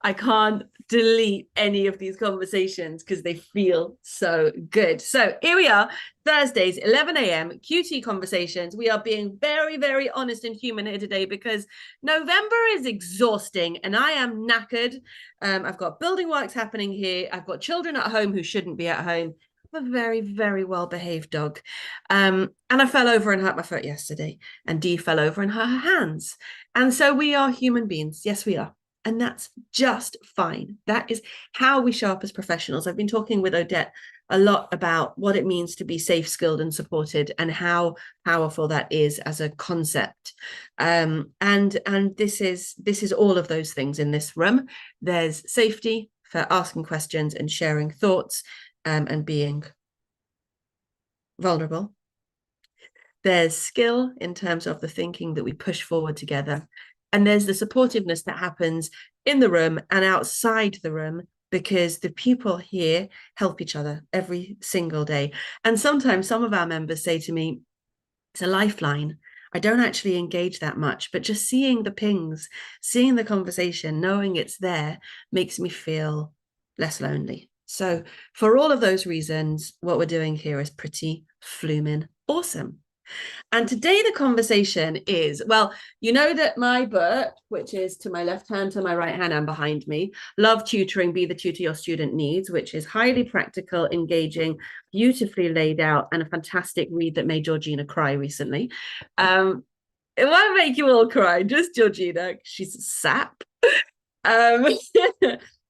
I can't delete any of these conversations because they feel so good. So here we are, Thursdays, 11 a.m., QT conversations. We are being very, very honest and human here today because November is exhausting and I am knackered. I've got building works happening here. I've got children at home who shouldn't be at home. A very, very well-behaved dog. And I fell over and hurt my foot yesterday. And Dee fell over and hurt her hands. And so we are human beings. Yes, we are. And that's just fine. That is how we show up as professionals. I've been talking with Odette a lot about what it means to be safe, skilled, and supported, and how powerful that is as a concept. And this is all of those things in this room. There's safety for asking questions and sharing thoughts, and being vulnerable. There's skill in terms of the thinking that we push forward together. And there's the supportiveness that happens in the room and outside the room, because the people here help each other every single day. And sometimes some of our members say to me, it's a lifeline. I don't actually engage that much, but just seeing the pings, seeing the conversation, knowing it's there makes me feel less lonely. So for all of those reasons, what we're doing here is pretty fluming awesome. And today the conversation is, well, you know that my book, which is to my left hand, to my right hand and behind me, Love Tutoring, Be the Tutor Your Student Needs, which is highly practical, engaging, beautifully laid out, and a fantastic read that made Georgina cry recently. It won't make you all cry, just Georgina. She's a sap.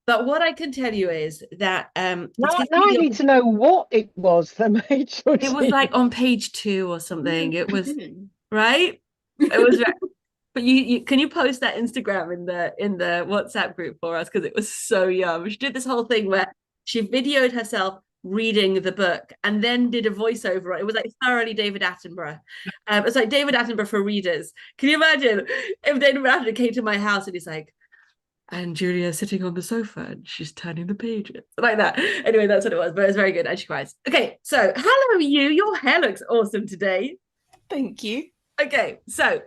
But what I can tell you is that now I need to know what it was that made sure it was like on page 2 or something. It was right. It was but you can you post that Instagram in the WhatsApp group for us, because it was so yum. She did this whole thing where she videoed herself reading the book and then did a voiceover. It was like thoroughly David Attenborough. It's like David Attenborough for readers. Can you imagine if David Attenborough came to my house and he's like, and Julia's sitting on the sofa and she's turning the pages like that. Anyway, that's what it was, but it was very good. And she cries. Okay, so hello, you. Your hair looks awesome today. Thank you. Okay, so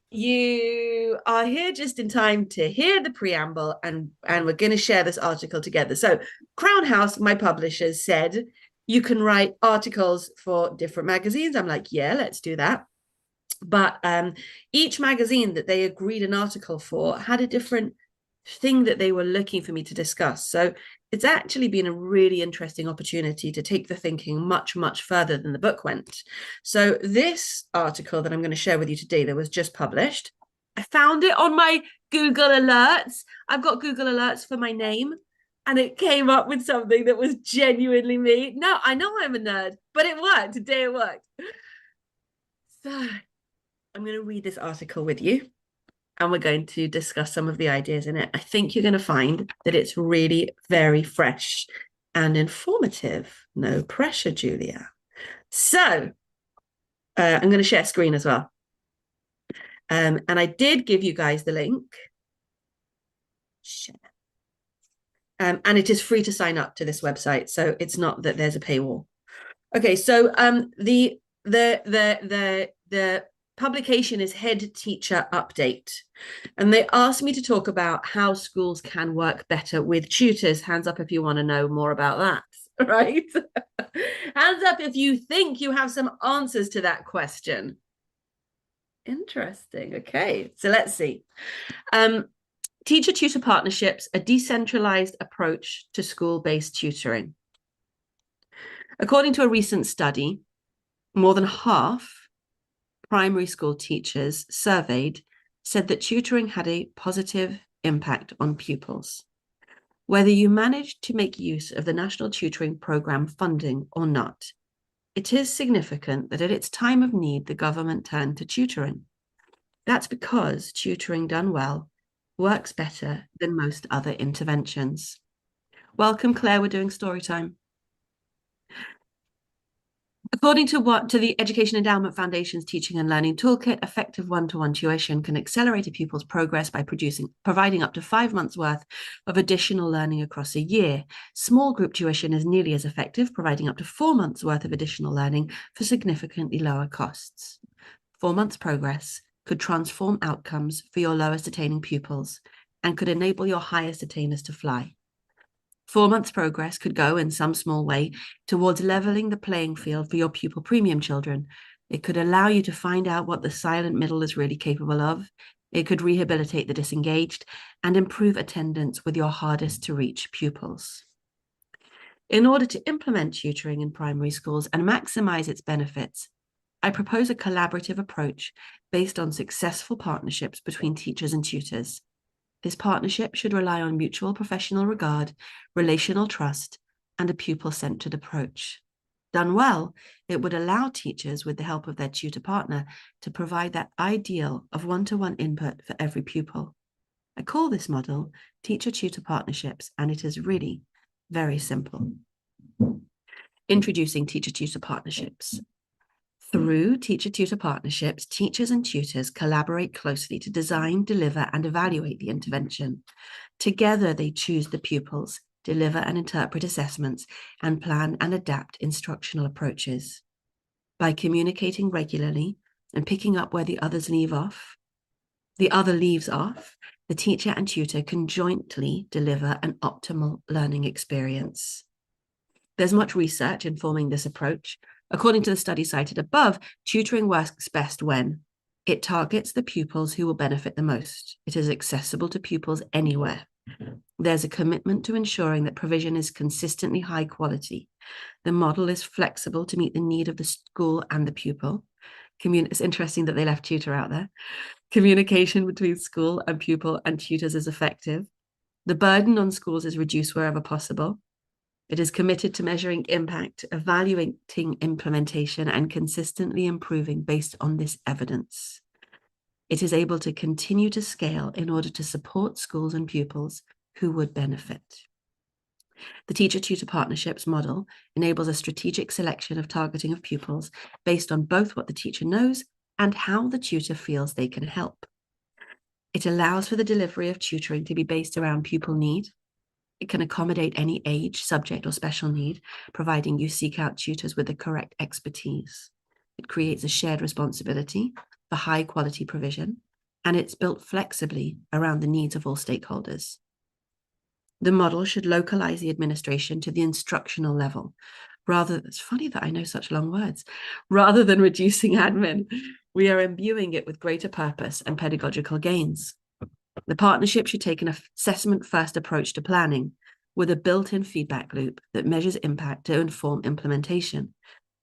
you are here just in time to hear the preamble, and we're going to share this article together. So Crown House, my publishers, said you can write articles for different magazines. I'm like, yeah, let's do that. But each magazine that they agreed an article for had a different thing that they were looking for me to discuss. So it's actually been a really interesting opportunity to take the thinking much, much further than the book went. So this article that I'm going to share with you today that was just published, I found it on my Google Alerts. I've got Google Alerts for my name, and it came up with something that was genuinely me. No, I know I'm a nerd, but it worked. Today it worked. So I'm going to read this article with you, and we're going to discuss some of the ideas in it. I think you're going to find that it's really very fresh and informative. No pressure, Julia. So I'm going to share screen as well. And I did give you guys the link. Share. And it is free to sign up to this website, so it's not that there's a paywall. Okay, so the publication is Head Teacher Update. And they asked me to talk about how schools can work better with tutors. Hands up if you want to know more about that, right? Hands up if you think you have some answers to that question. Interesting. Okay, so let's see. Teacher-tutor partnerships, a decentralized approach to school-based tutoring. According to a recent study, more than half primary school teachers surveyed said that tutoring had a positive impact on pupils. Whether you managed to make use of the National Tutoring Programme funding or not, it is significant that at its time of need, the government turned to tutoring. That's because tutoring done well works better than most other interventions. Welcome, Claire. We're doing story time. According to the Education Endowment Foundation's Teaching and Learning Toolkit, effective one-to-one tuition can accelerate a pupil's progress by providing up to 5 months' worth of additional learning across a year. Small group tuition is nearly as effective, providing up to 4 months' worth of additional learning for significantly lower costs. 4 months' progress could transform outcomes for your lowest attaining pupils and could enable your highest attainers to fly. 4 months progress could go in some small way towards leveling the playing field for your pupil premium children. It could allow you to find out what the silent middle is really capable of. It could rehabilitate the disengaged and improve attendance with your hardest to reach pupils. In order to implement tutoring in primary schools and maximize its benefits, I propose a collaborative approach based on successful partnerships between teachers and tutors. This partnership should rely on mutual professional regard, relational trust, and a pupil-centered approach. Done well, it would allow teachers, with the help of their tutor partner, to provide that ideal of one-to-one input for every pupil. I call this model teacher-tutor partnerships, and it is really very simple. Introducing teacher-tutor partnerships. Through teacher-tutor partnerships, teachers and tutors collaborate closely to design, deliver, and evaluate the intervention. Together, they choose the pupils, deliver and interpret assessments, and plan and adapt instructional approaches. By communicating regularly and picking up where the other leaves off, the teacher and tutor can jointly deliver an optimal learning experience. There's much research informing this approach. According to the study cited above, tutoring works best when it targets the pupils who will benefit the most. It is accessible to pupils anywhere. There's a commitment to ensuring that provision is consistently high quality. The model is flexible to meet the need of the school and the pupil. It's interesting that they left tutor out there. Communication between school and pupil and tutors is effective. The burden on schools is reduced wherever possible. It is committed to measuring impact, evaluating implementation, and consistently improving based on this evidence. It is able to continue to scale in order to support schools and pupils who would benefit. The teacher-tutor partnerships model enables a strategic selection of targeting of pupils based on both what the teacher knows and how the tutor feels they can help. It allows for the delivery of tutoring to be based around pupil need. It can accommodate any age, subject, or special need, providing you seek out tutors with the correct expertise. It creates a shared responsibility for high-quality provision, and it's built flexibly around the needs of all stakeholders. The model should localize the administration to the instructional level. It's funny that I know such long words. Rather than reducing admin, we are imbuing it with greater purpose and pedagogical gains. The partnership should take an assessment-first approach to planning with a built-in feedback loop that measures impact to inform implementation.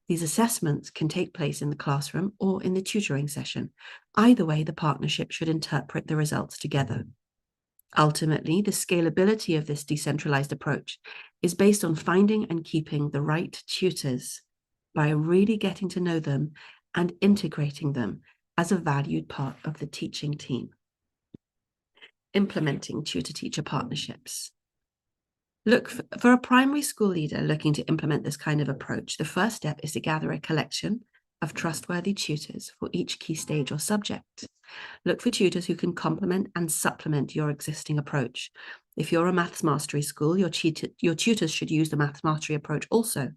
These assessments can take place in the classroom or in the tutoring session. Either way, the partnership should interpret the results together. Ultimately, the scalability of this decentralized approach is based on finding and keeping the right tutors by really getting to know them and integrating them as a valued part of the teaching team. Implementing tutor-teacher partnerships. Look, for a primary school leader looking to implement this kind of approach, the first step is to gather a collection of trustworthy tutors for each key stage or subject. Look for tutors who can complement and supplement your existing approach. If you're a maths mastery school, your tutors should use the maths mastery approach also.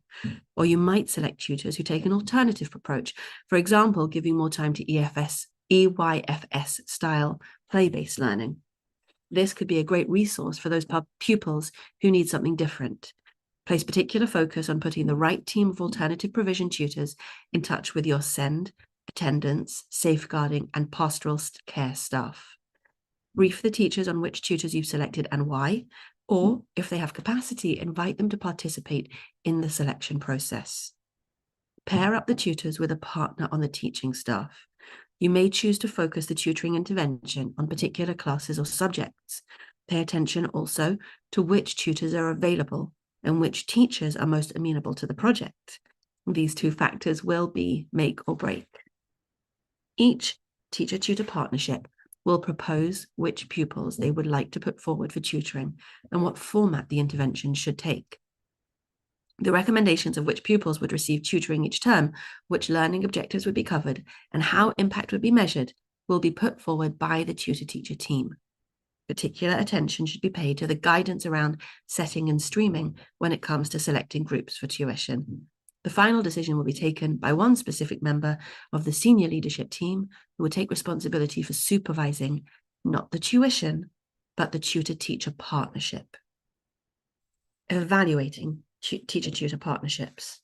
Or you might select tutors who take an alternative approach, for example, giving more time to EYFS style play-based learning. This could be a great resource for those pupils who need something different. Place particular focus on putting the right team of alternative provision tutors in touch with your SEND, attendance, safeguarding, and pastoral care staff. Brief the teachers on which tutors you've selected and why, or if they have capacity, invite them to participate in the selection process. Pair up the tutors with a partner on the teaching staff. You may choose to focus the tutoring intervention on particular classes or subjects. Pay attention also to which tutors are available and which teachers are most amenable to the project. These two factors will be make or break. Each teacher-tutor partnership will propose which pupils they would like to put forward for tutoring and what format the intervention should take. The recommendations of which pupils would receive tutoring each term, which learning objectives would be covered, and how impact would be measured will be put forward by the tutor-teacher team. Particular attention should be paid to the guidance around setting and streaming when it comes to selecting groups for tuition. The final decision will be taken by one specific member of the senior leadership team who will take responsibility for supervising not the tuition, but the tutor-teacher partnership. Evaluating teacher-tutor partnerships.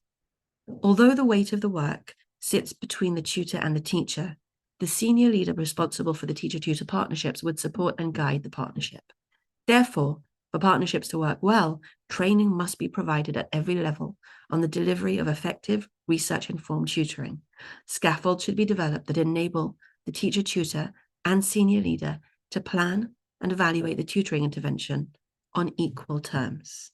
Although the weight of the work sits between the tutor and the teacher, the senior leader responsible for the teacher-tutor partnerships would support and guide the partnership. Therefore, for partnerships to work well, training must be provided at every level on the delivery of effective, research-informed tutoring. Scaffolds should be developed that enable the teacher-tutor and senior leader to plan and evaluate the tutoring intervention on equal terms.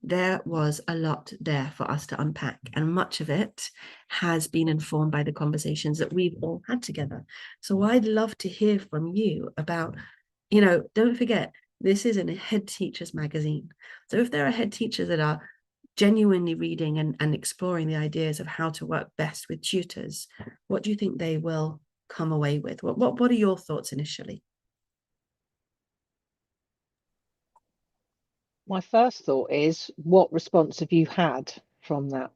There was a lot there for us to unpack, and much of it has been informed by the conversations that we've all had together. So I'd love to hear from you about, don't forget, this is in a head teachers magazine. So if there are head teachers that are genuinely reading and exploring the ideas of how to work best with tutors, what do you think they will come away with? What are your thoughts initially? My first thought is, what response have you had from that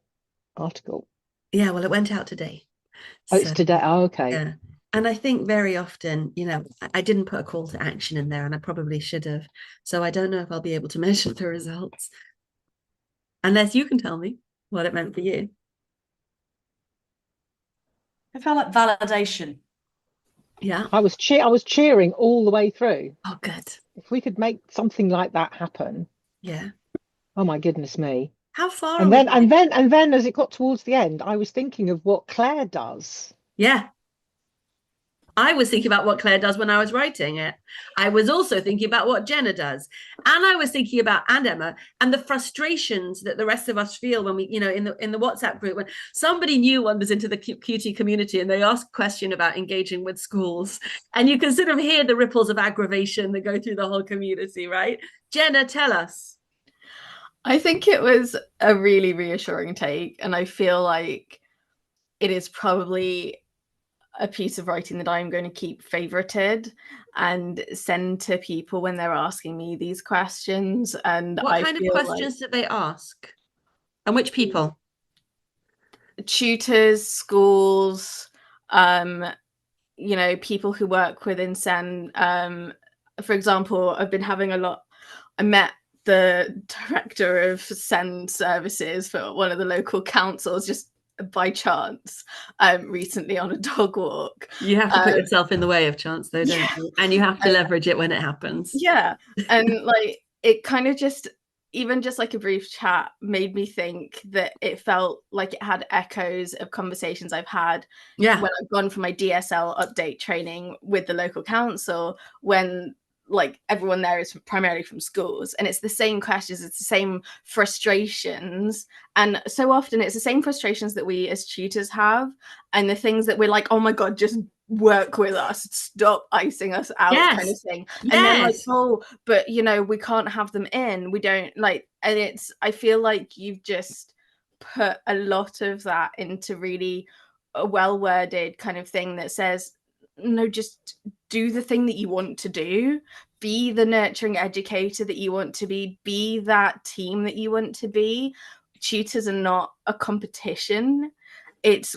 article? Yeah, well, it went out today. Oh, it's today. Oh, okay. Yeah. And I think very often, I didn't put a call to action in there, and I probably should have. So I don't know if I'll be able to measure the results, unless you can tell me what it meant for you. I felt like validation. Yeah. I was cheering all the way through. Oh, good. If we could make something like that happen. Yeah. Oh my goodness me. How far? And then as it got towards the end, I was thinking of what Claire does. Yeah. I was thinking about what Claire does when I was writing it. I was also thinking about what Jenna does. And I was thinking about, and Emma, and the frustrations that the rest of us feel when we, in the WhatsApp group, when somebody new wanders into the QT community and they ask a question about engaging with schools. And you can sort of hear the ripples of aggravation that go through the whole community, right? Jenna, tell us. I think it was a really reassuring take. And I feel like it is probably a piece of writing that I'm going to keep favorited and send to people when they're asking me these questions. And what kind of questions did they ask? And which people? Tutors, schools, people who work within SEN. For example, I've been having I met the director of SEN services for one of the local councils just by chance recently on a dog walk. You have to put yourself in the way of chance though, don't you? And you have to leverage it when it happens. Yeah. And it kind of even just like a brief chat made me think that it felt like it had echoes of conversations I've had when I've gone for my DSL update training with the local council, when everyone there is primarily from schools, and it's the same questions, it's the same frustrations, and so often it's the same frustrations that we as tutors have, and the things that we're like, oh my god, just work with us, stop icing us out, kind of thing. And then but we can't have them in, we don't and I feel like you've just put a lot of that into really a well-worded kind of thing that says, no, just do the thing that you want to do, be the nurturing educator that you want to be that team that you want to be. Tutors are not a competition.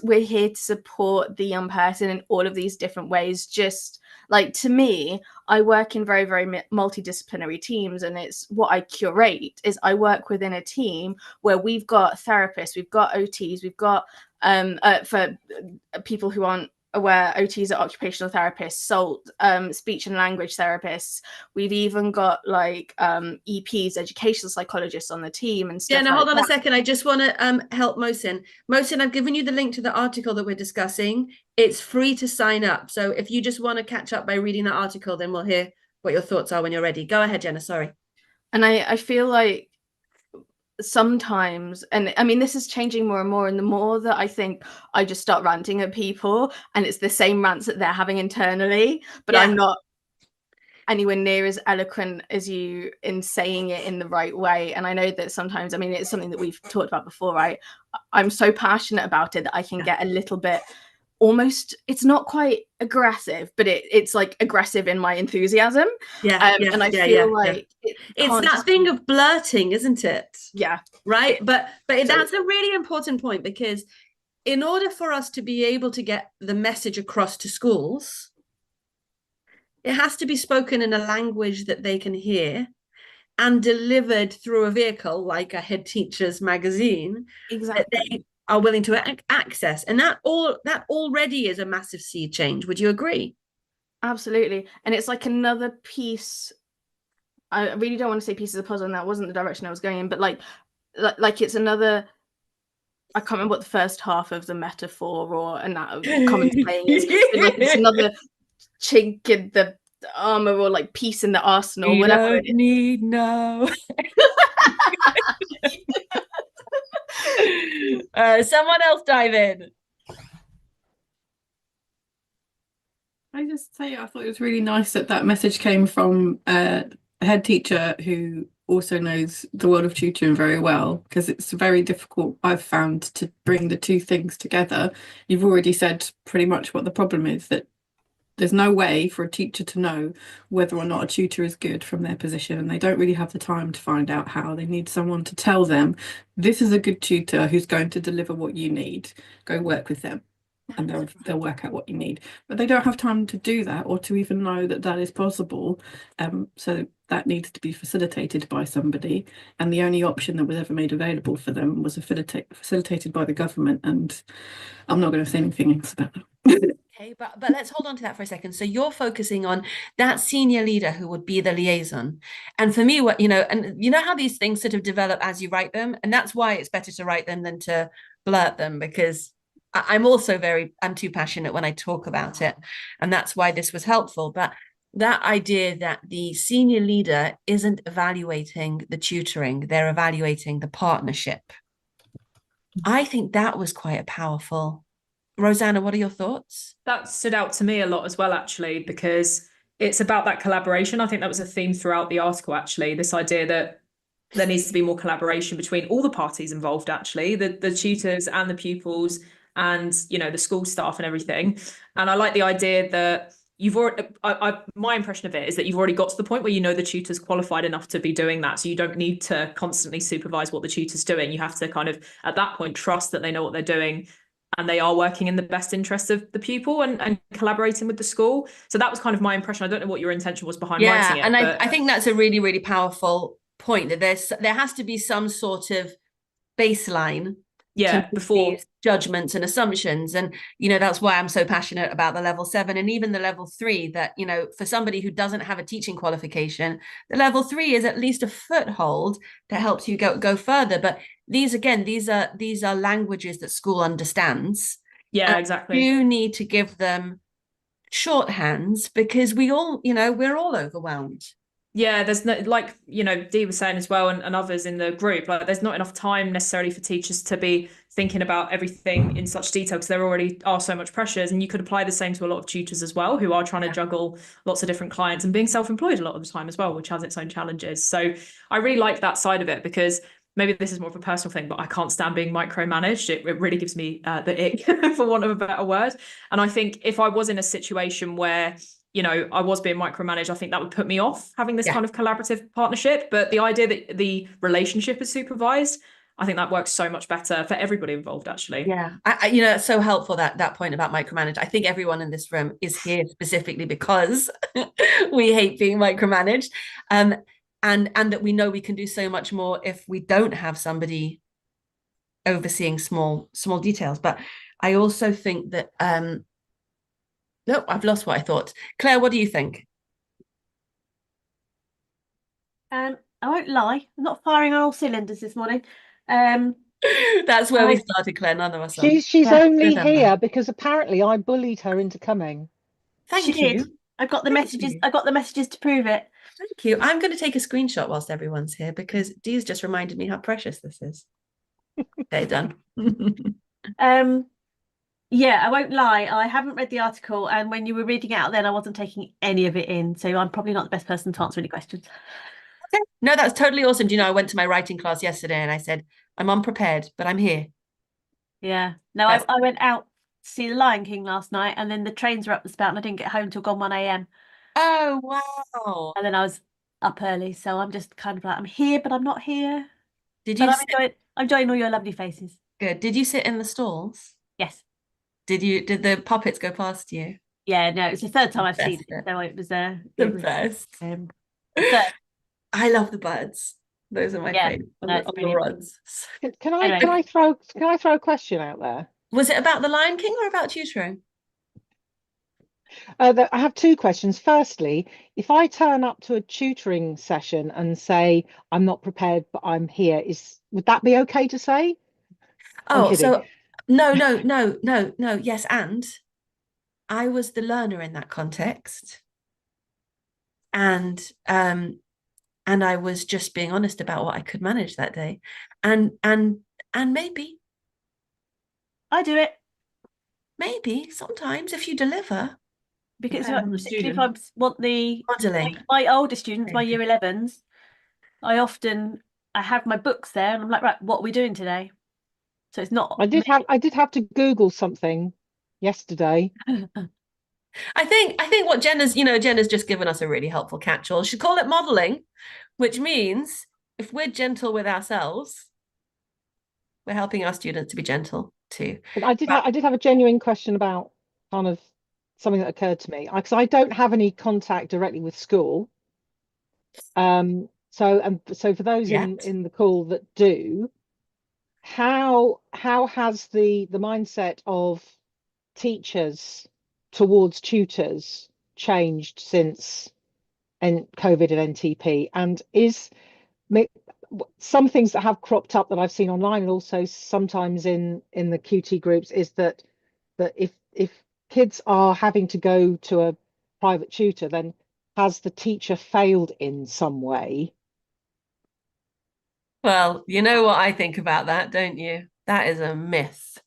We're here to support the young person in all of these different ways. Just to me, I work in very, very multidisciplinary teams, and it's what I curate is I work within a team where we've got therapists, we've got OTs, we've got for people who aren't aware, OTs are occupational therapists, SALT, speech and language therapists. We've even got EPs, educational psychologists on the team and stuff. Yeah, now hold on a second. I just want to help Mohsin. Mohsin, I've given you the link to the article that we're discussing. It's free to sign up. So if you just want to catch up by reading the article, then we'll hear what your thoughts are when you're ready. Go ahead, Jenna, sorry. And I feel like sometimes, and I mean this is changing more and more, and the more that I think I just start ranting at people and it's the same rants that they're having internally, but I'm not anywhere near as eloquent as you in saying it in the right way. And I know that sometimes, I mean, it's something that we've talked about before, right? I'm so passionate about it that I can get a little bit almost, it's not quite aggressive, but it's aggressive in my enthusiasm. And I feel like it's that thing of blurting, isn't it? Yeah. Right. But that's a really important point, because in order for us to be able to get the message across to schools, It has to be spoken in a language that they can hear and delivered through a vehicle like a head teacher's magazine that they are willing to access. And that already is a massive sea change. Would you agree? Absolutely. And it's like another piece. I really don't want to say piece of the puzzle, and that wasn't the direction I was going in, but like it's another. I can't remember what the first half of the metaphor or common saying is. But like it's another chink in the armor or like piece in the arsenal, We whatever don't it is. need no. Someone else dive in. I just say I thought it was really nice that that message came from a head teacher who also knows the world of tutoring very well, because it's very difficult, I've found, to bring the two things together. You've already said pretty much what the problem is, that there's no way for a teacher to know whether or not a tutor is good from their position, and they don't really have the time to find out how. They need someone to tell them, this is a good tutor who's going to deliver what you need. Go work with them and they'll work out what you need. But they don't have time to do that, or to even know that that is possible. So that needs to be facilitated by somebody. And the only option that was ever made available for them was facilitated by the government. And I'm not going to say anything else about that. Okay, but let's hold on to that for a second. So you're focusing on that senior leader who would be the liaison. And for me, what, and you know how these things sort of develop as you write them, and that's why it's better to write them than to blurt them, because I'm too passionate when I talk about it. And that's why this was helpful. But that idea that the senior leader isn't evaluating the tutoring, they're evaluating the partnership. I think that was quite powerful. Rosanna, what are your thoughts? That stood out to me a lot as well, actually, because it's about that collaboration. I think that was a theme throughout the article, actually, this idea that there needs to be more collaboration between all the parties involved, actually, the tutors and the pupils and, the school staff and everything. And I like the idea that you've already, my impression of it is that you've already got to the point where the tutor's qualified enough to be doing that. So you don't need to constantly supervise what the tutor's doing. You have to kind of, at that point, trust that they know what they're doing and they are working in the best interest of the pupil and collaborating with the school. So that was kind of my impression. I don't know what your intention was behind writing it. And I think that's a really, really powerful point, that there has to be some sort of baseline before judgments and assumptions. And that's why I'm so passionate about the level 7 and even the level 3, that for somebody who doesn't have a teaching qualification, the level 3 is at least a foothold that helps you go further. But these are languages that school understands. Exactly. You need to give them shorthands, because we're all overwhelmed. There's no, like Dee was saying as well, and others in the group, like there's not enough time necessarily for teachers to be thinking about everything in such detail, because there already are so much pressures. And you could apply the same to a lot of tutors as well, who are trying to juggle lots of different clients and being self-employed a lot of the time as well, which has its own challenges. So I really like that side of it, because maybe this is more of a personal thing, but I can't stand being micromanaged. It really gives me the ick, for want of a better word. And I think if I was in a situation where I was being micromanaged, I think that would put me off having this kind of collaborative partnership. But the idea that the relationship is supervised, I think that works so much better for everybody involved, actually. Yeah, it's so helpful, that point about micromanage. I think everyone in this room is here specifically because we hate being micromanaged, and that we know we can do so much more if we don't have somebody overseeing small details. But I also think that no, I've lost what I thought. Claire, what do you think? I won't lie, I'm not firing on all cylinders this morning. That's where we started, Claire. None of us are. She's only here because apparently I bullied her into coming. Thank you. I got the messages. I got the messages to prove it. Thank you. I'm going to take a screenshot whilst everyone's here, because Dee's just reminded me how precious this is. Okay, done. Yeah, I won't lie, I haven't read the article, and when you were reading it out then I wasn't taking any of it in, so I'm probably not the best person to answer any questions. Okay. No, that's totally awesome. Do you know, I went to my writing class yesterday and I said, I'm unprepared, but I'm here. Yeah. No, I went out to see The Lion King last night, and then the trains were up the spout and I didn't get home till gone 1 a.m. Oh, wow. And then I was up early, so I'm just kind of like, I'm here, but I'm not here. I'm enjoying all your lovely faces. Good. Did you sit in the stalls? Yes. Did the puppets go past you? Yeah, no, it's the third time I've Best seen it, bit. so it was The it was, best. the third. I love the birds. Those are my Yeah, favorite no, it's on the brilliant. runs. Can I Anyway. can I throw a question out there? Was it about the Lion King or about tutoring? I have two questions. Firstly, if I turn up to a tutoring session and say I'm not prepared, but I'm here, would that be okay to say? I'm Oh, kidding. so no. Yes, and I was the learner in that context, and I was just being honest about what I could manage that day, and maybe I do it sometimes if you deliver. because Depends on the particularly if student. I want Modelling. my older students, my year 11s, I have my books there and I'm like, right, what are we doing today? So it's not I did have to Google something yesterday. I think what Jenna's just given us a really helpful catch-all. She called it modeling, which means if we're gentle with ourselves, we're helping our students to be gentle too. But I did have a genuine question about kind of something that occurred to me, because I don't have any contact directly with school. So for those in the call that do, how has the mindset of teachers towards tutors changed since COVID and NTP? And some things that have cropped up that I've seen online and also sometimes in the QT groups is that if kids are having to go to a private tutor, then has the teacher failed in some way? Well, you know what I think about that, don't you? That is a myth.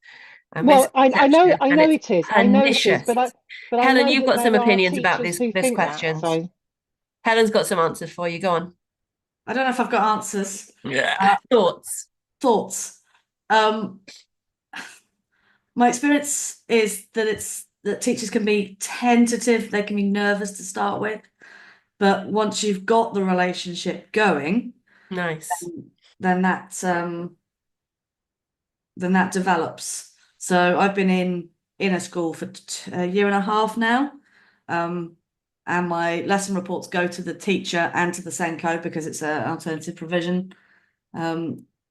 Well, I know it is. I know it is, but I Helen, know you've that got some there are opinions about teachers this who think that. question. So Helen's got some answers for you. Go on. I don't know if I've got answers. Thoughts. My experience is that teachers can be tentative, they can be nervous to start with, but once you've got the relationship going, Nice. then that develops. So I've been in a school for a year and a half now, and my lesson reports go to the teacher and to the Senko because it's an alternative provision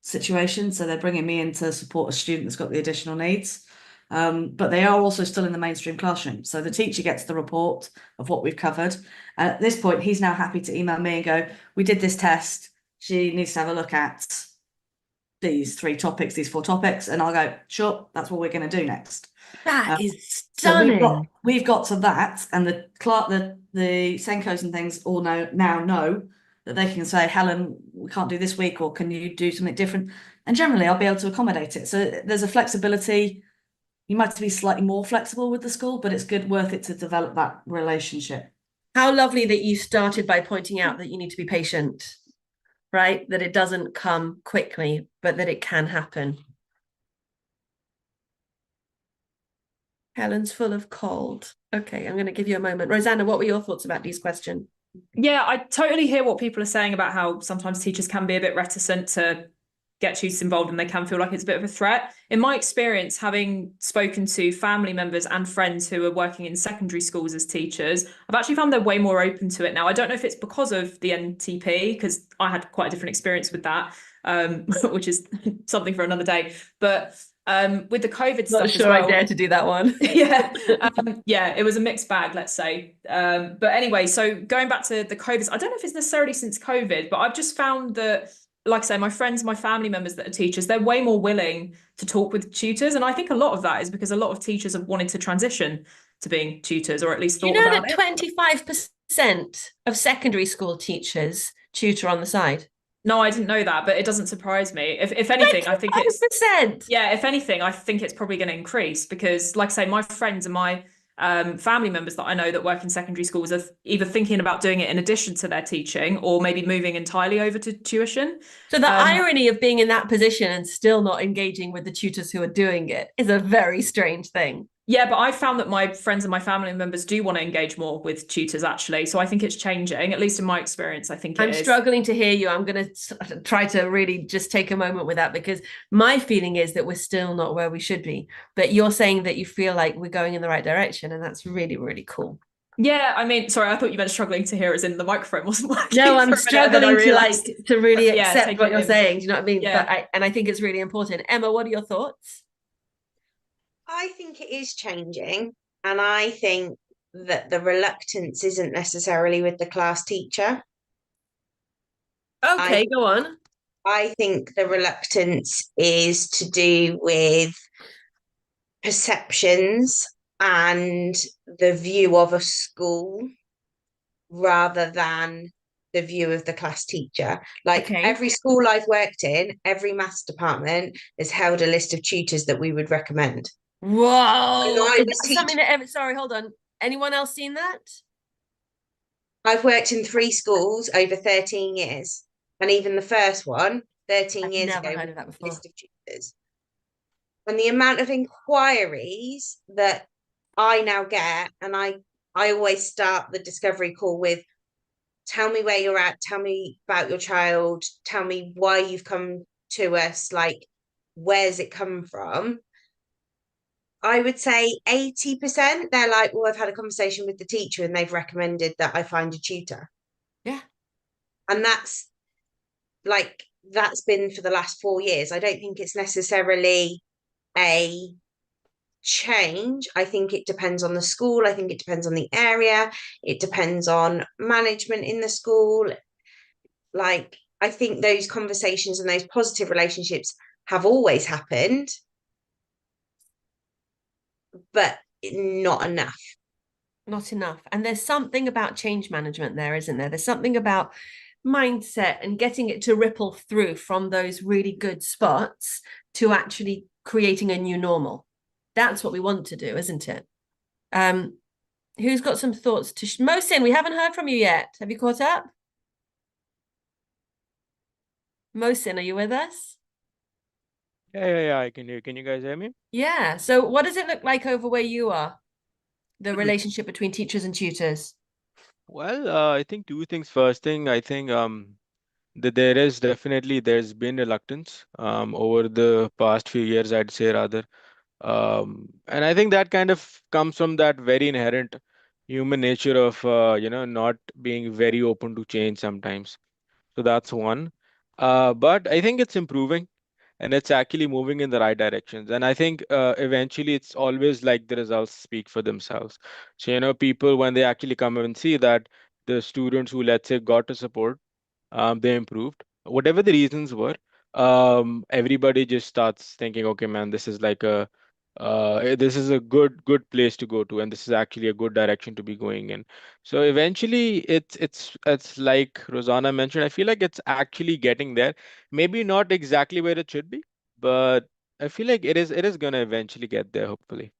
situation. So they're bringing me in to support a student that's got the additional needs. But they are also still in the mainstream classroom. So the teacher gets the report of what we've covered. And at this point, he's now happy to email me and go, we did this test. She needs to have a look at these 3 topics, these 4 topics. And I'll go, sure, that's what we're going to do next. That is stunning. So we've got to that. And the Senkos and things all know that they can say, Helen, we can't do this week, or can you do something different? And generally, I'll be able to accommodate it. So there's a flexibility. You might have to be slightly more flexible with the school, but it's worth it to develop that relationship. How lovely that you started by pointing out that you need to be patient, right? That it doesn't come quickly, but that it can happen. Helen's full of cold. Okay, I'm going to give you a moment. Rosanna, what were your thoughts about Dee's question? Yeah, I totally hear what people are saying about how sometimes teachers can be a bit reticent to get tutors involved and they can feel like it's a bit of a threat. In my experience, having spoken to family members and friends who are working in secondary schools as teachers, I've actually found they're way more open to it now. I don't know if it's because of the NTP, because I had quite a different experience with that, which is something for another day. But with the COVID stuff as well, I dare to do that one. Yeah, it was a mixed bag, let's say. But anyway, so going back to the COVID, I don't know if it's necessarily since COVID, but I've just found that, like I say, my friends, my family members that are teachers, they're way more willing to talk with tutors. And I think a lot of that is because a lot of teachers have wanted to transition to being tutors, or at least thought about it. 25% of secondary school teachers tutor on the side? No, I didn't know that, but it doesn't surprise me. If anything, I think it's 25%. Yeah, if anything, I think it's probably going to increase because, like I say, my friends and my family members that I know that work in secondary schools are either thinking about doing it in addition to their teaching or maybe moving entirely over to tuition. So the irony of being in that position and still not engaging with the tutors who are doing it is a very strange thing. Yeah, but I found that my friends and my family members do want to engage more with tutors, actually. So I think it's changing, at least in my experience. I think I'm struggling to hear you. I'm going to try to really just take a moment with that, because my feeling is that we're still not where we should be. But you're saying that you feel like we're going in the right direction, and that's really, really cool. Yeah, I mean, sorry, I thought you meant struggling to hear as in the microphone wasn't working. No, I'm struggling to really accept what you're saying. Do you know what I mean? Yeah. But I think it's really important. Emma, what are your thoughts? I think it is changing, and I think that the reluctance isn't necessarily with the class teacher. Okay, go on. I think the reluctance is to do with perceptions and the view of a school rather than the view of the class teacher. Like every school I've worked in, every maths department has held a list of tutors that we would recommend. Whoa. Is that something that sorry, hold on. Anyone else seen that? I've worked in 3 schools over 13 years. And even the first one, 13 years ago, heard of that before. List of tutors. And the amount of inquiries that I now get, and I always start the discovery call with, tell me where you're at, tell me about your child, tell me why you've come to us, like, where's it come from? I would say 80%, they're like, well, I've had a conversation with the teacher and they've recommended that I find a tutor. Yeah. And that's been for the last 4 years. I don't think it's necessarily a change. I think it depends on the school. I think it depends on the area. It depends on management in the school. Like, I think those conversations and those positive relationships have always happened, but not enough. Not enough. And there's something about change management there, isn't there? There's something about mindset and getting it to ripple through from those really good spots to actually creating a new normal. That's what we want to do, isn't it? Who's got some thoughts to Mohsin? We haven't heard from you yet. Have you caught up? Mohsin, are you with us? Yeah, I can hear. Can you guys hear me? Yeah. So what does it look like over where you are? The relationship between teachers and tutors? Well, I think 2 things. First thing, I think that there's been reluctance over the past few years, I'd say rather. And I think that kind of comes from that very inherent human nature of not being very open to change sometimes. So that's one. But I think it's improving and it's actually moving in the right directions. And I think eventually it's always like the results speak for themselves. So, people, when they actually come and see that the students who, let's say, got to support, they improved, whatever the reasons were, everybody just starts thinking, okay, man, this is a good place to go to, and this is actually a good direction to be going in. So eventually it's like Rosanna mentioned, I feel like it's actually getting there. Maybe not exactly where it should be, but I feel like it is gonna eventually get there, hopefully.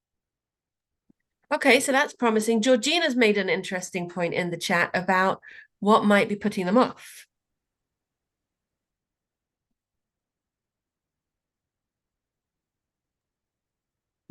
Okay, so that's promising. Georgina's made an interesting point in the chat about what might be putting them off.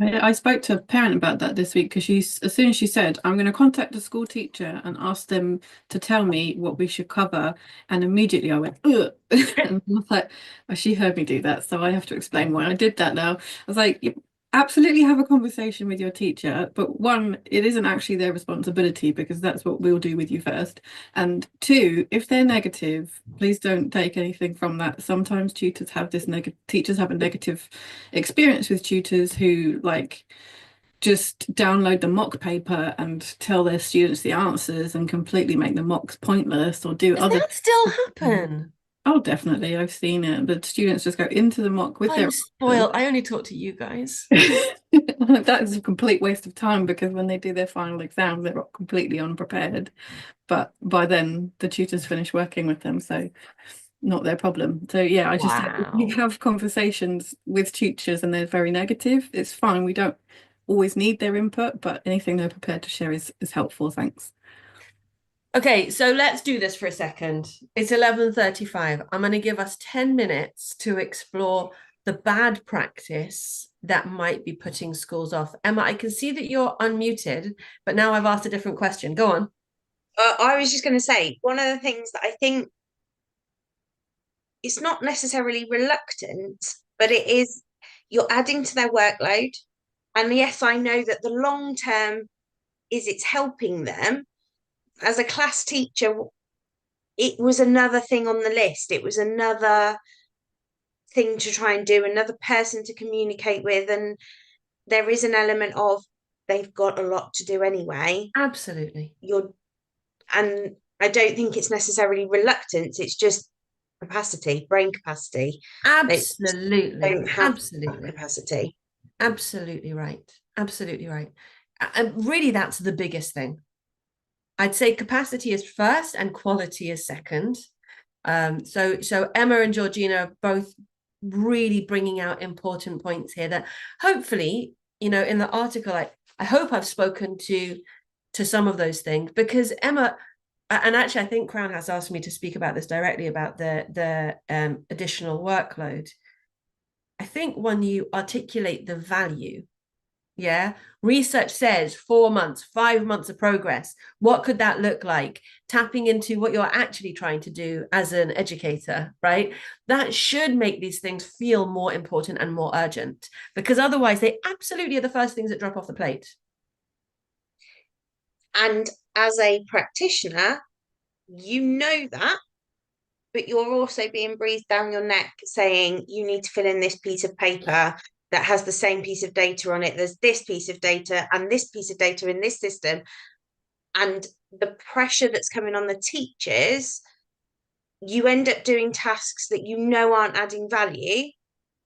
I spoke to a parent about that this week because as soon as she said, I'm going to contact the school teacher and ask them to tell me what we should cover. And immediately I went, ugh. And I was like, oh, she heard me do that. So I have to explain why I did that now. I was like, you absolutely have a conversation with your teacher. But 1, it isn't actually their responsibility because that's what we'll do with you first. And 2, if they're negative, please don't take anything from that. Sometimes teachers have a negative experience with tutors who just download the mock paper and tell their students the answers and completely make the mocks pointless or do Does other. that still happen? Oh, definitely. I've seen it. But students just go into the mock with I'm spoiled. I only talk to you guys. That is a complete waste of time because when they do their final exam, they're completely unprepared. But by then, the tutors finish working with them, so not their problem. So yeah, I just you have conversations with teachers and they're very negative. It's fine. We don't always need their input, but anything they're prepared to share is helpful. Thanks. Okay, so let's do this for a second. It's 11:35. I'm going to give us 10 minutes to explore the bad practice that might be putting schools off? Emma, I can see that you're unmuted, but now I've asked a different question. Go on. I was just going to say, one of the things that I think, it's not necessarily reluctant, but it is, you're adding to their workload. And yes, I know that the long term is it's helping them. As a class teacher, it was another thing on the list. It was another thing to try and do, another person to communicate with. And there is an element of, they've got a lot to do anyway. Absolutely. And I don't think it's necessarily reluctance, it's just capacity, brain capacity. Absolutely. They don't have Absolutely. capacity. Absolutely right. Absolutely right. And really, that's the biggest thing. I'd say capacity is first and quality is second. So Emma and Georgina are both really bringing out important points here that hopefully, in the article, I hope I've spoken to some of those things, because Emma, and actually I think Crown has asked me to speak about this directly, about the additional workload. I think when you articulate the value, research says 4 months, 5 months of progress. What could that look like? Tapping into what you're actually trying to do as an educator, right? That should make these things feel more important and more urgent, because otherwise they absolutely are the first things that drop off the plate. And as a practitioner, you know that, but you're also being breathed down your neck saying you need to fill in this piece of paper that has the same piece of data on it. There's this piece of data and this piece of data in this system. And the pressure that's coming on the teachers, you end up doing tasks that you know aren't adding value,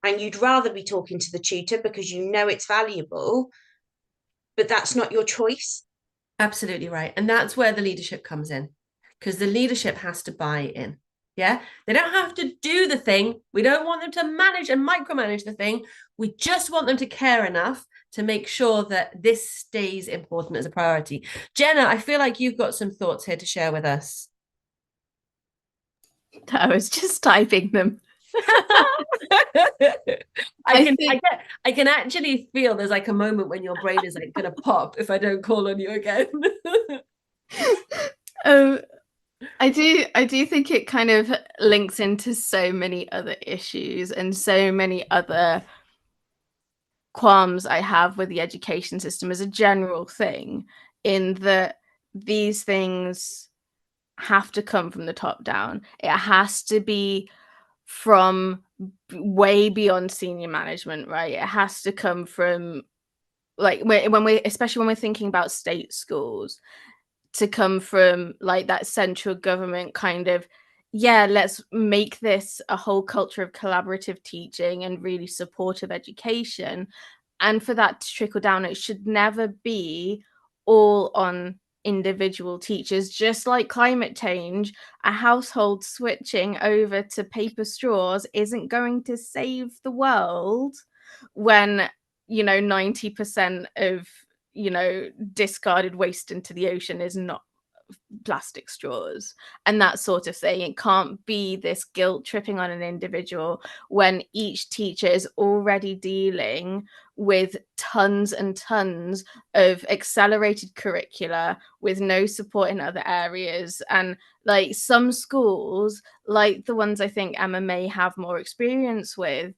and you'd rather be talking to the tutor because you know it's valuable, but that's not your choice. Absolutely right. And that's where the leadership comes in, because the leadership has to buy in. Yeah, they don't have to do the thing. We don't want them to manage and micromanage the thing. We just want them to care enough to make sure that this stays important as a priority. Jenna, I feel like you've got some thoughts here to share with us. I was just typing them. I can actually feel there's like a moment when your brain is like gonna pop if I don't call on you again. I do think it kind of links into so many other issues and so many other qualms I have with the education system as a general thing, in that these things have to come from the top down. It has to be from way beyond senior management, right? It has to come from, like, especially when we're thinking about state schools, to come from like that central government kind of, let's make this a whole culture of collaborative teaching and really supportive education. And for that to trickle down, it should never be all on individual teachers. Just like climate change, a household switching over to paper straws isn't going to save the world when 90% of discarded waste into the ocean is not plastic straws and that sort of thing. It can't be this guilt tripping on an individual when each teacher is already dealing with tons and tons of accelerated curricula with no support in other areas. And like some schools, like the ones I think Emma may have more experience with,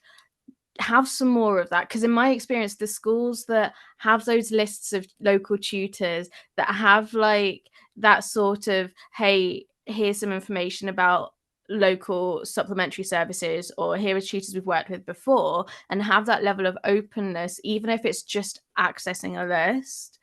have some more of that, because in my experience, the schools that have those lists of local tutors, that have like that sort of, hey, here's some information about local supplementary services, or here are tutors we've worked with before, and have that level of openness, even if it's just accessing a list,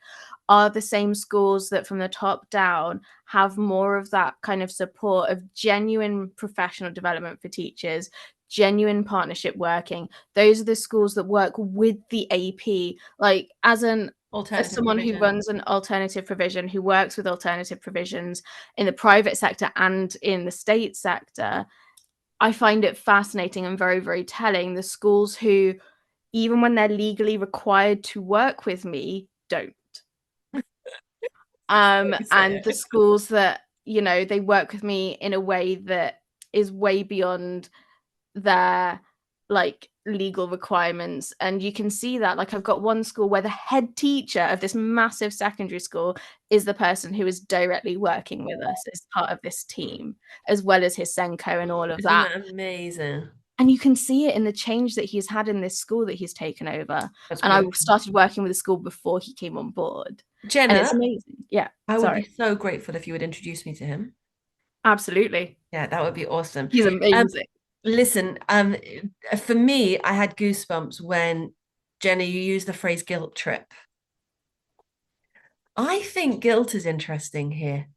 are the same schools that from the top down have more of that kind of support of genuine professional development for teachers, genuine partnership working. Those are the schools that work with the AP. Like as someone who runs an alternative provision, who works with alternative provisions in the private sector and in the state sector, I find it fascinating and very, very telling. The schools who, even when they're legally required to work with me, don't. And the schools that, they work with me in a way that is way beyond their like legal requirements, and you can see that. Like, I've got one school where the head teacher of this massive secondary school is the person who is directly working with us as part of this team, as well as his Senko and all of Isn't that. that amazing? And you can see it in the change that he's had in this school that he's taken over. That's and I beautiful. started working with the school before he came on board. Jenna, and it's amazing. Yeah, I would sorry. be so grateful if you would introduce me to him. Absolutely. Yeah, that would be awesome. He's amazing. Listen, for me, I had goosebumps when, Jenna, you used the phrase guilt trip. I think guilt is interesting here.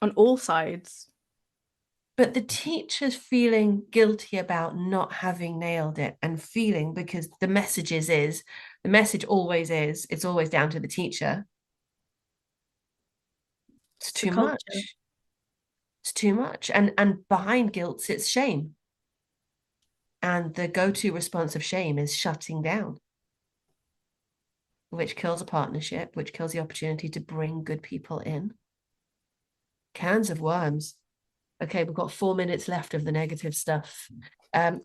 On all sides. But the teacher's feeling guilty about not having nailed it, and feeling, because the message always is, it's always down to the teacher. It's too much. It's too much. And behind guilt sits shame. And the go-to response of shame is shutting down, which kills a partnership, which kills the opportunity to bring good people in. Cans of worms. Okay, we've got 4 minutes left of the negative stuff.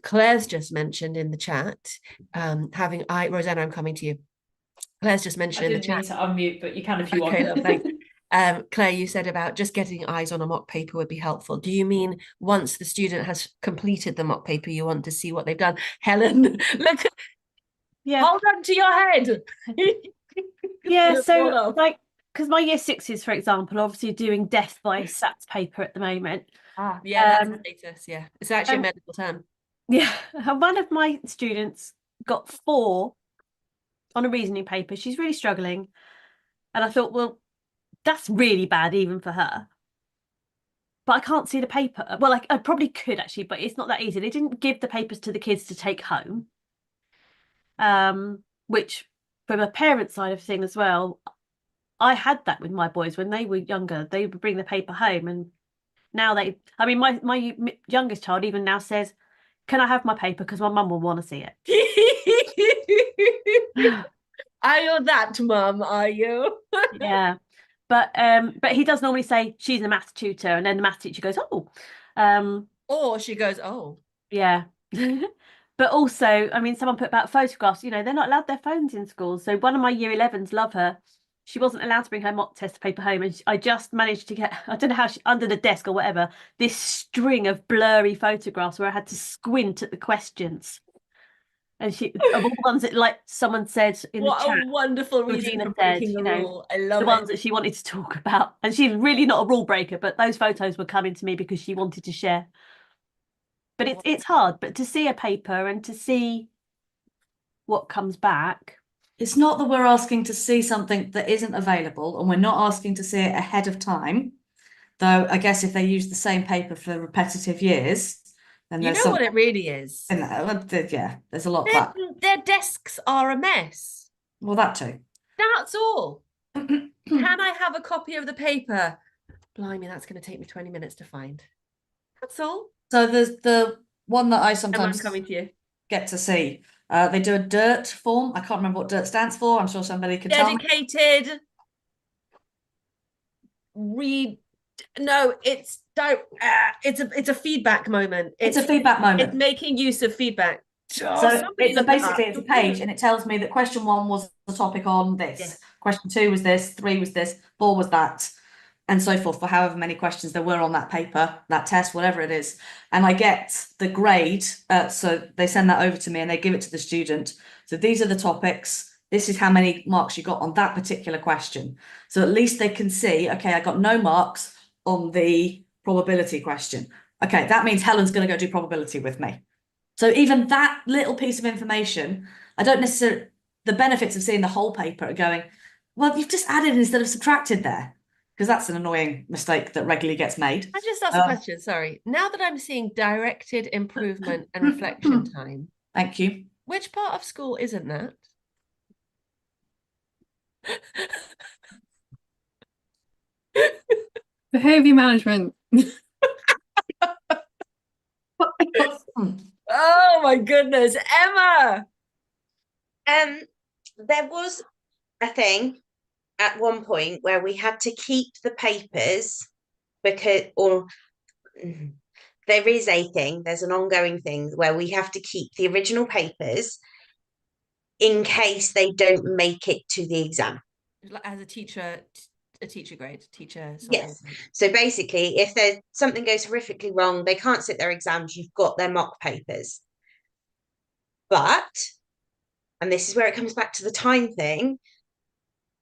Claire's just mentioned in the chat, Rosanna, I'm coming to you. Claire's just mentioned in the chat. I didn't mean to unmute, but you can if you want. Okay, love, thanks. Claire, you said about just getting eyes on a mock paper would be helpful. Do you mean once the student has completed the mock paper, you want to see what they've done? Helen, look, hold on to your head. Yeah, so like, because my year sixes, for example, obviously doing death by SATs paper at the moment. Yeah, that's status. Yeah, it's actually a medical term. Yeah, one of my students got 4 on a reasoning paper. She's really struggling, and I thought, well, that's really bad even for her. But I can't see the paper. Well, I probably could actually, but it's not that easy. They didn't give the papers to the kids to take home, which from a parent side of thing as well, I had that with my boys when they were younger. They would bring the paper home, and now my youngest child even now says, "Can I have my paper? Because my mum will want to see it." Are you that, Mum? Are you? Yeah, but he does normally say she's a maths tutor, and then the maths teacher goes, "Oh," or she goes, "Oh, yeah." But also, I mean, someone put about photographs. You know, they're not allowed their phones in school. So one of my year 11s, love her, she wasn't allowed to bring her mock test paper home, and I just managed to get, I don't know how, under the desk or whatever, this string of blurry photographs where I had to squint at the questions. And she, of all the ones that, like someone said in the chat, what a wonderful reason for breaking the rule. I love the ones that she wanted to talk about. And she's really not a rule breaker, but those photos were coming to me because she wanted to share. But it's hard, but to see a paper and to see what comes back. It's not that we're asking to see something that isn't available, and we're not asking to see it ahead of time. Though I guess if they use the same paper for repetitive years, then you know what it really is. Yeah, there's a lot of that. Their desks are a mess. Well, that too. That's all. Can I have a copy of the paper? Blimey, that's going to take me 20 minutes to find. That's all. So there's the one that I sometimes coming to you. Get to see. They do a DIRT form. I can't remember what DIRT stands for. I'm sure somebody can tell me. Dedicated. No, it's a feedback moment. It's a feedback moment. It's making use of feedback. So basically it's a page, and it tells me that question 1 was the topic on this. Yes. Question 2 was this, 3 was this, 4 was that, and so forth, for however many questions there were on that paper, that test, whatever it is. And I get the grade, so they send that over to me and they give it to the student. So these are the topics, this is how many marks you got on that particular question. So at least they can see, okay, I got no marks on the probability question. Okay, that means Helen's going to go do probability with me. So even that little piece of information, I don't necessarily, the benefits of seeing the whole paper are going, well, you've just added instead of subtracted there. Because that's an annoying mistake that regularly gets made. I just asked a question, sorry. Now that I'm seeing directed improvement and reflection time. Thank you. Which part of school isn't that? Behavior management. Oh my goodness, Emma. There was a thing at one point where we had to keep the papers because there is there's an ongoing thing where we have to keep the original papers in case they don't make it to the exam. As a teacher grade, yes. So basically, if there's something goes horrifically wrong, they can't sit their exams, you've got their mock papers. But, and this is where it comes back to the time thing,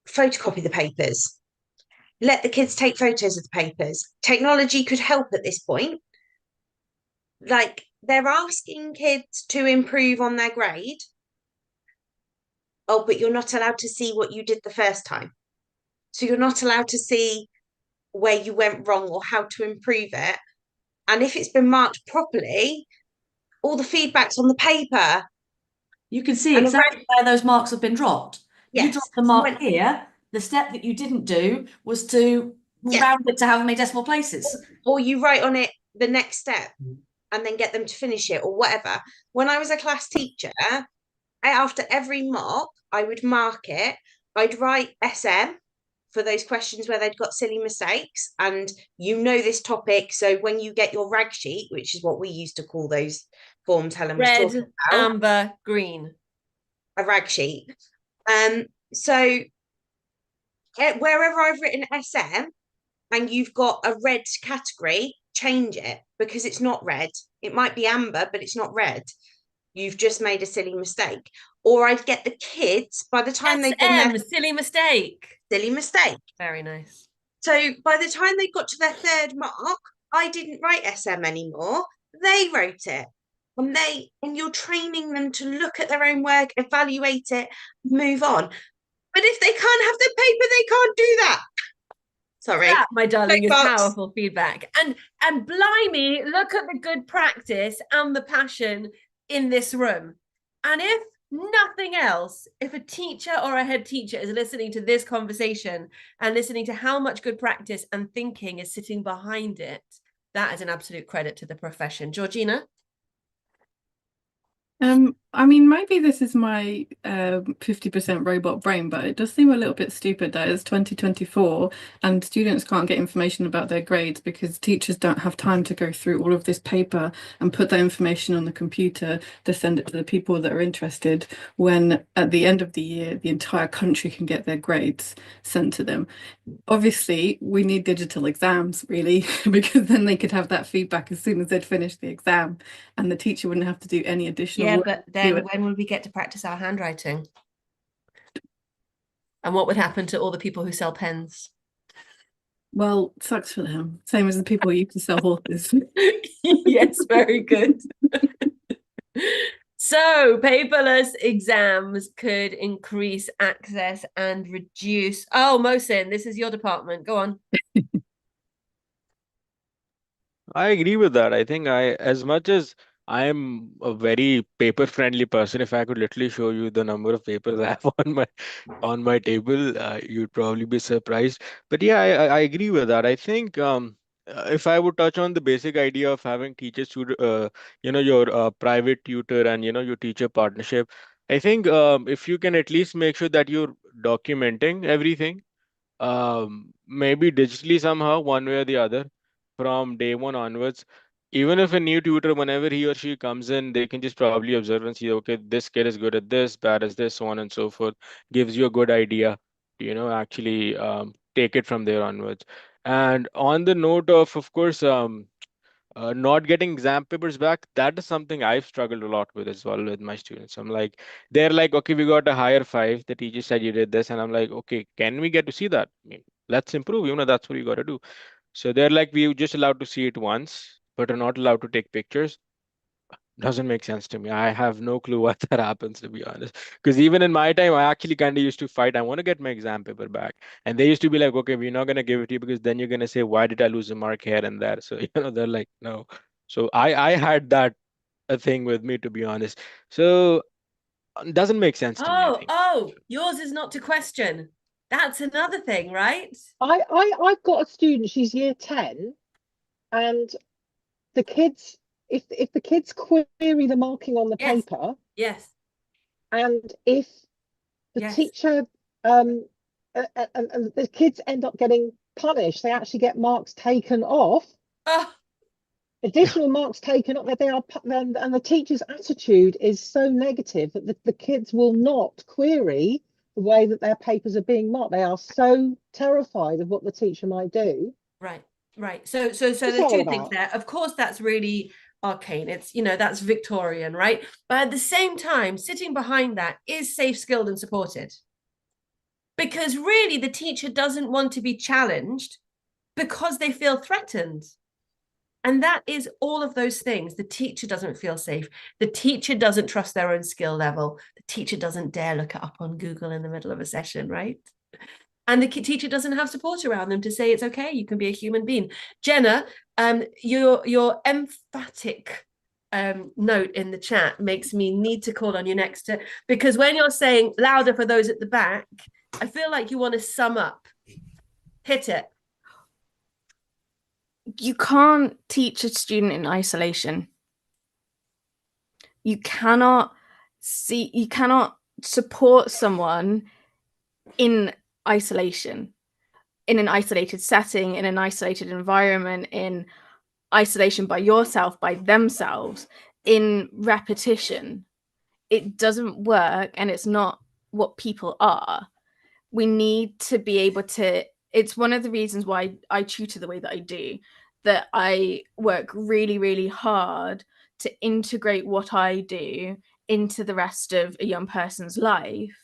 photocopy the papers. Let the kids take photos of the papers. Technology could help at this point. Like, they're asking kids to improve on their grade. Oh, but you're not allowed to see what you did the first time. So you're not allowed to see where you went wrong or how to improve it. And if it's been marked properly, all the feedback's on the paper. You can see exactly where those marks have been dropped. Yes. You dropped the mark here. The step that you didn't do was to round it to how many decimal places. Or you write on it the next step and then get them to finish it or whatever. When I was a class teacher, after every mock, I would mark it. I'd write SM for those questions where they'd got silly mistakes, and you know this topic. So when you get your rag sheet, which is what we used to call those forms Helen was talking about, amber, green, a rag sheet. So wherever I've written SM and you've got a red category, change it, because it's not red. It might be amber, but it's not red. You've just made a silly mistake. Or I'd get the kids, by the time they've done their silly mistake. Very nice. So by the time they got to their third mark, I didn't write SM anymore. They wrote it. And you're training them to look at their own work, evaluate it, move on. But if they can't have the paper, they can't do that. Sorry. That, my darling, is powerful feedback. And blimey, look at the good practice and the passion in this room. And if nothing else, if a teacher or a head teacher is listening to this conversation and listening to how much good practice and thinking is sitting behind it, that is an absolute credit to the profession. Georgina? I mean, maybe this is my 50% robot brain, but it does seem a little bit stupid that it's 2024 and students can't get information about their grades because teachers don't have time to go through all of this paper and put that information on the computer to send it to the people that are interested, when at the end of the year, the entire country can get their grades sent to them. Obviously, we need digital exams, really, because then they could have that feedback as soon as they'd finished the exam and the teacher wouldn't have to do any additional work. But then when will we get to practice our handwriting? And what would happen to all the people who sell pens? Well, sucks for them. Same as the people who used to sell horses. Yes, very good. So paperless exams could increase access and reduce. Oh, Mohsin, this is your department. Go on. I agree with that. I think as much as I am a very paper friendly person, if I could literally show you the number of papers I have on my table, you'd probably be surprised. But yeah, I agree with that. I think if I would touch on the basic idea of having teachers to your private tutor and your teacher partnership, I think if you can at least make sure that you're documenting everything, maybe digitally somehow, one way or the other, from day one onwards. Even if a new tutor, whenever he or she comes in, they can just probably observe and see, okay, this kid is good at this, bad as this, so on and so forth. Gives you a good idea to, actually take it from there onwards. And on the note of course, not getting exam papers back, that is something I've struggled a lot with as well with my students. I'm like, they're like, okay, we got a higher 5. The teacher said you did this. And I'm like, okay, can we get to see that? I mean, let's improve. That's what you got to do. So they're like, we just allowed to see it once, but are not allowed to take pictures. Doesn't make sense to me. I have no clue why that happens, to be honest. Because even in my time, I actually kind of used to fight. I want to get my exam paper back. And they used to be like, okay, we're not going to give it to you because then you're going to say, why did I lose a mark here and there? So, they're like, no. So I had that a thing with me, to be honest. So doesn't make sense to me, I think. Yours is not to question. That's another thing, right? I've got a student, she's year 10, and the kids, if the kids query the marking on the paper, yes, and if the teacher and the kids end up getting punished, they actually get marks taken off. additional marks taken up, that they are, and the teacher's attitude is so negative that the kids will not query the way that their papers are being marked. They are so terrified of what the teacher might do. Right. So there's two things there. Of course, that's really arcane. It's, that's Victorian, right? But at the same time, sitting behind that is safe, skilled, and supported. Because really, the teacher doesn't want to be challenged because they feel threatened. And that is all of those things. The teacher doesn't feel safe. The teacher doesn't trust their own skill level. The teacher doesn't dare look it up on Google in the middle of a session, right? And the teacher doesn't have support around them to say it's okay, you can be a human being. Jenna, your emphatic note in the chat makes me need to call on you next, because when you're saying louder for those at the back, I feel like you want to sum up. Hit it. You can't teach a student in isolation. You cannot support someone in isolation, in an isolated setting, in an isolated environment, in isolation by yourself, by themselves, in repetition. It doesn't work, and it's not what people are. We need to be able to, it's one of the reasons why I tutor the way that I do, that I work really, really hard to integrate what I do into the rest of a young person's life.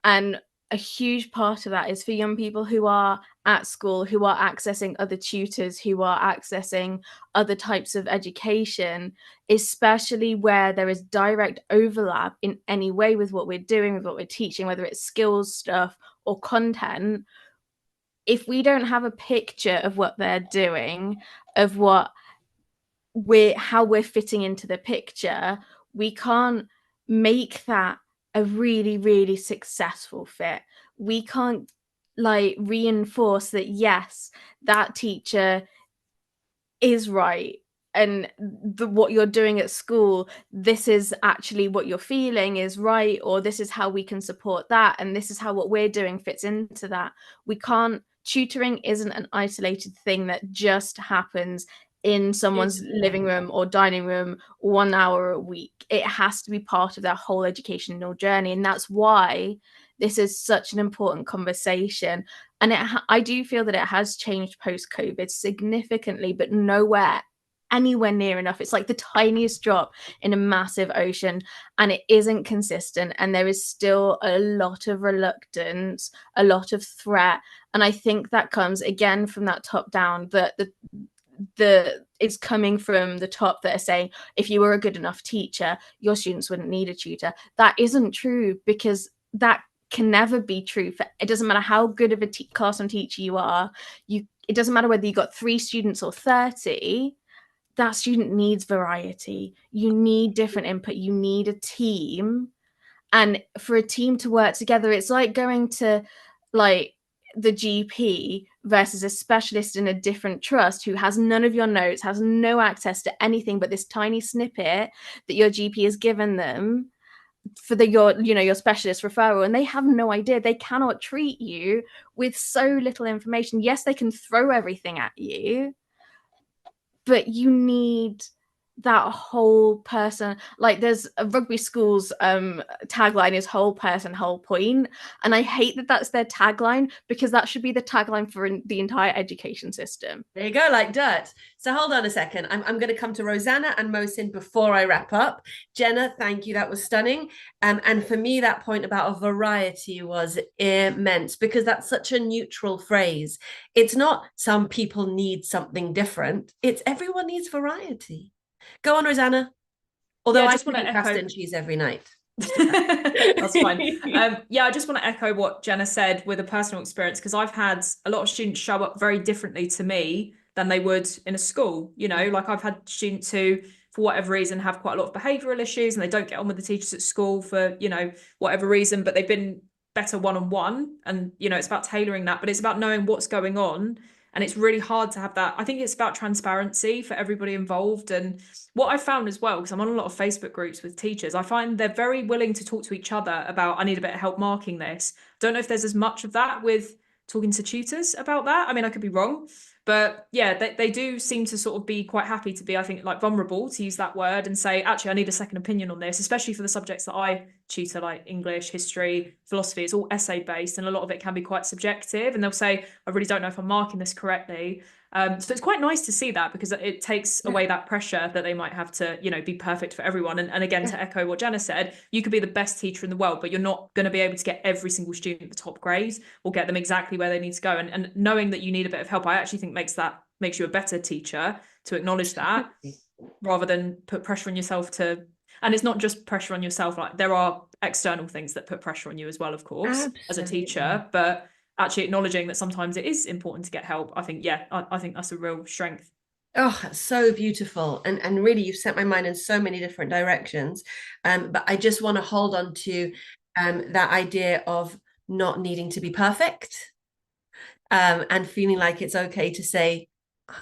And a huge part of that is for young people who are at school, who are accessing other tutors, who are accessing other types of education, especially where there is direct overlap in any way with what we're doing, with what we're teaching, whether it's skills stuff or content. If we don't have a picture of what they're doing, of how we're fitting into the picture, we can't make that a really, really successful fit. We can't reinforce that, yes, that teacher is right, and what you're doing at school, this is actually what you're feeling is right, or this is how we can support that, and this is how what we're doing fits into that. We can't, tutoring isn't an isolated thing that just happens in someone's living room or dining room 1 hour a week. It has to be part of their whole educational journey, and that's why this is such an important conversation. And I do feel that it has changed post-COVID significantly, but anywhere near enough. It's like the tiniest drop in a massive ocean, and it isn't consistent, and there is still a lot of reluctance, a lot of threat. And I think that comes again from that top down, that it's coming from the top, that are saying if you were a good enough teacher, your students wouldn't need a tutor. That isn't true, because that can never be true. It doesn't matter how good of a classroom teacher you are. It doesn't matter whether you got 3 students or 30. That student needs variety. You need different input. You need a team. And for a team to work together, it's like going to the GP versus a specialist in a different trust who has none of your notes, has no access to anything but this tiny snippet that your GP has given them for your specialist referral, and they have no idea. They cannot treat you with so little information. Yes, they can throw everything at you, but you need that whole person. There's a rugby school's tagline is whole person, whole point. And I hate that that's their tagline, because that should be the tagline for the entire education system. There you go, like dirt. So hold on a second. I'm going to come to Rosanna and Mohsin before I wrap up. Jenna, thank you. That was stunning. And for me, that point about a variety was immense, because that's such a neutral phrase. It's not some people need something different. It's everyone needs variety. Go on, Rosanna. Although I just want to echo pasta and cheese every night. That's fine. I just want to echo what Jenna said with a personal experience, because I've had a lot of students show up very differently to me than they would in a school. I've had students who, for whatever reason, have quite a lot of behavioural issues, and they don't get on with the teachers at school for whatever reason, but they've been better one-on-one, and it's about tailoring that, but it's about knowing what's going on. And it's really hard to have that. I think it's about transparency for everybody involved. And what I found as well, because I'm on a lot of Facebook groups with teachers, I find they're very willing to talk to each other about, I need a bit of help marking this. Don't know if there's as much of that with talking to tutors about that. I mean, I could be wrong, But yeah, they do seem to sort of be quite happy to be, I think, like vulnerable, to use that word, and say, actually, I need a second opinion on this, especially for the subjects that I tutor, like English, history, philosophy. It's all essay based, and a lot of it can be quite subjective. And they'll say, I really don't know if I'm marking this correctly. So it's quite nice to see that, because it takes away that pressure that they might have to, you know, be perfect for everyone. And again, to echo what Janice said, you could be the best teacher in the world, but you're not going to be able to get every single student the top grade or get them exactly where they need to go. And knowing that you need a bit of help, I actually think makes you a better teacher, to acknowledge that, rather than put pressure on yourself to. And it's not just pressure on yourself, like there are external things that put pressure on you as well, of course, as a teacher, but actually acknowledging that sometimes it is important to get help. I think, I think that's a real strength. Oh, so beautiful. And really, you've set my mind in so many different directions. But I just want to hold on to that idea of not needing to be perfect, and feeling like it's okay to say,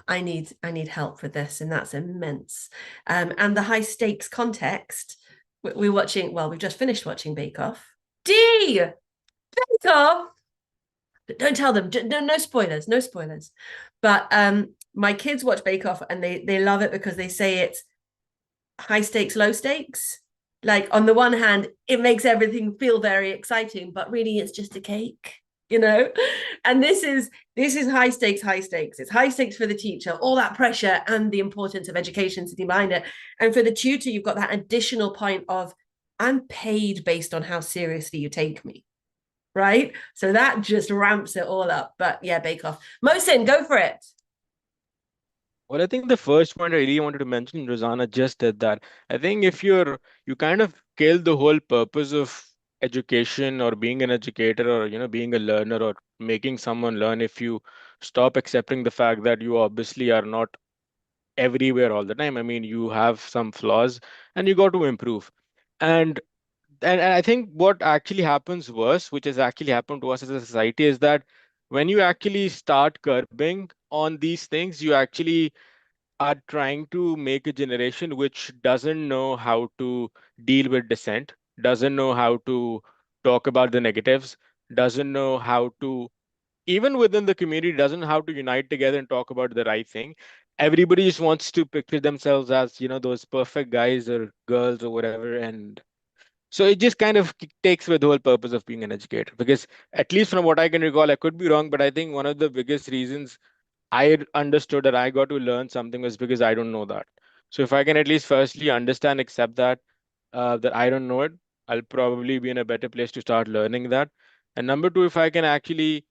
I need help with this, and that's immense. And the high stakes context, we're watching, well, we've just finished watching Bake Off. Bake Off! Don't tell them, no spoilers, no spoilers. But my kids watch Bake Off, and they love it because they say it's high stakes, low stakes. Like, on the one hand, it makes everything feel very exciting, but really it's just a cake, you know. And this is high stakes. It's high stakes for the teacher, all that pressure and the importance of education sitting behind it. And for the tutor, you've got that additional point of, I'm paid based on how seriously you take me, right? So that just ramps it all up. But yeah, Bake Off. Mohsin, go for it. Well, I think the first point I really wanted to mention, Rosanna just did that. I think if you kind of kill the whole purpose of education or being an educator, or being a learner or making someone learn, if you stop accepting the fact that you obviously are not everywhere all the time. I mean, you have some flaws and you got to improve. And and I think what actually happens worse, which has actually happened to us as a society, is that when you actually start curbing on these things, you actually are trying to make a generation which doesn't know how to deal with dissent, doesn't know how to talk about the negatives, doesn't know how to, even within the community, doesn't know how to unite together and talk about the right thing. Everybody just wants to picture themselves as, those perfect guys or girls or whatever. And so it just kind of takes away the whole purpose of being an educator. Because at least from what I can recall, I could be wrong, but I think one of the biggest reasons I understood that I got to learn something was because I don't know that. So if I can at least firstly understand, accept that I don't know it, I'll probably be in a better place to start learning that. And number two, if I can actually,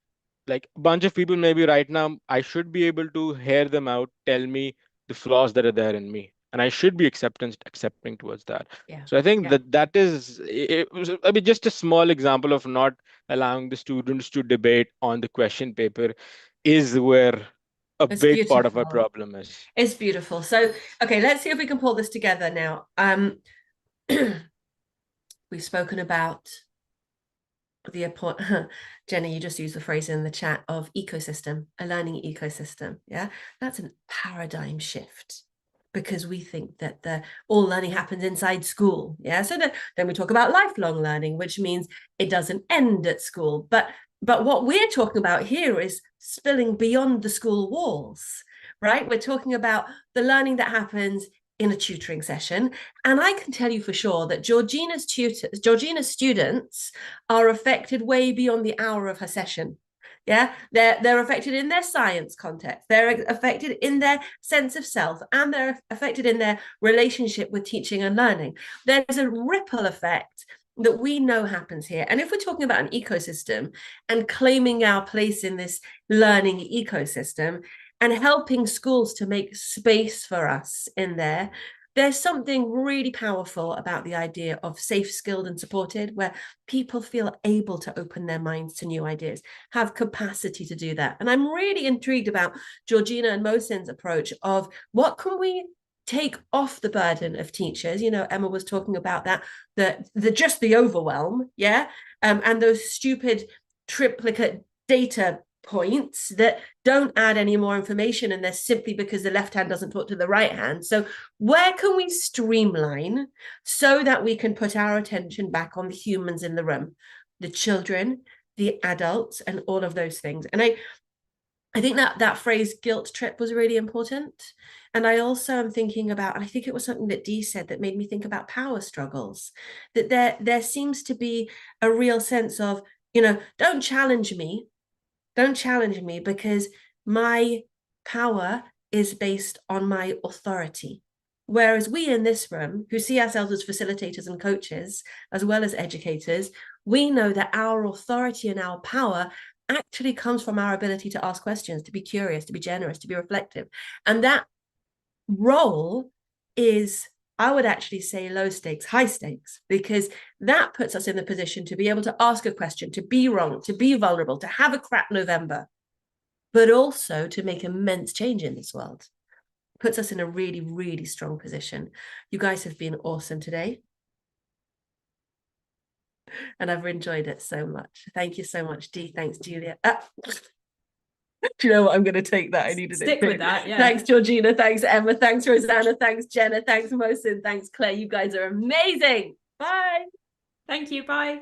like, a bunch of people maybe right now, I should be able to hear them out, tell me the flaws that are there in me, and I should be accepting towards that. Yeah. So I think Yeah. that is it was, I mean, just a small example of not allowing the students to debate on the question paper is where a It's big part of our beautiful. problem is. It's beautiful. So, okay, let's see if we can pull this together now. We've spoken about the Jenny, you just used the phrase in the chat of ecosystem, a learning ecosystem. Yeah, that's a paradigm shift, because we think that all learning happens inside school. Yeah, so then we talk about lifelong learning, which means it doesn't end at school. But what we're talking about here is spilling beyond the school walls, right? We're talking about the learning that happens in a tutoring session. And I can tell you for sure that Georgina's students are affected way beyond the hour of her session. Yeah, they're affected in their science context, they're affected in their sense of self, and they're affected in their relationship with teaching and learning. There's a ripple effect that we know happens here. And if we're talking about an ecosystem and claiming our place in this learning ecosystem and helping schools to make space for us in there, there's something really powerful about the idea of safe, skilled, and supported, where people feel able to open their minds to new ideas, have capacity to do that. And I'm really intrigued about Georgina and Mohsin's approach of what can we take off the burden of teachers. Emma was talking about that, just the overwhelm, yeah, and those stupid triplicate data points that don't add any more information, and they're simply because the left hand doesn't talk to the right hand. So where can we streamline so that we can put our attention back on the humans in the room, the children, the adults, and all of those things? And I think that phrase guilt trip was really important. And I also am thinking about, and I think it was something that Dee said that made me think about power struggles, that there seems to be a real sense of, don't challenge me because my power is based on my authority. Whereas we in this room, who see ourselves as facilitators and coaches, as well as educators, we know that our authority and our power actually comes from our ability to ask questions, to be curious, to be generous, to be reflective. And that role is, I would actually say, low stakes, high stakes, because that puts us in the position to be able to ask a question, to be wrong, to be vulnerable, to have a crap November, but also to make immense change in this world. Puts us in a really, really strong position. You guys have been awesome today. And I've enjoyed it so much. Thank you so much, Dee. Thanks, Julia. Do you know what? I'm going to take that. I needed Stick it. with that. Yeah. Thanks, Georgina. Thanks, Emma. Thanks, Rosanna. Thanks, Jenna. Thanks, Mohsin. Thanks, Claire. You guys are amazing. Bye. Thank you. Bye.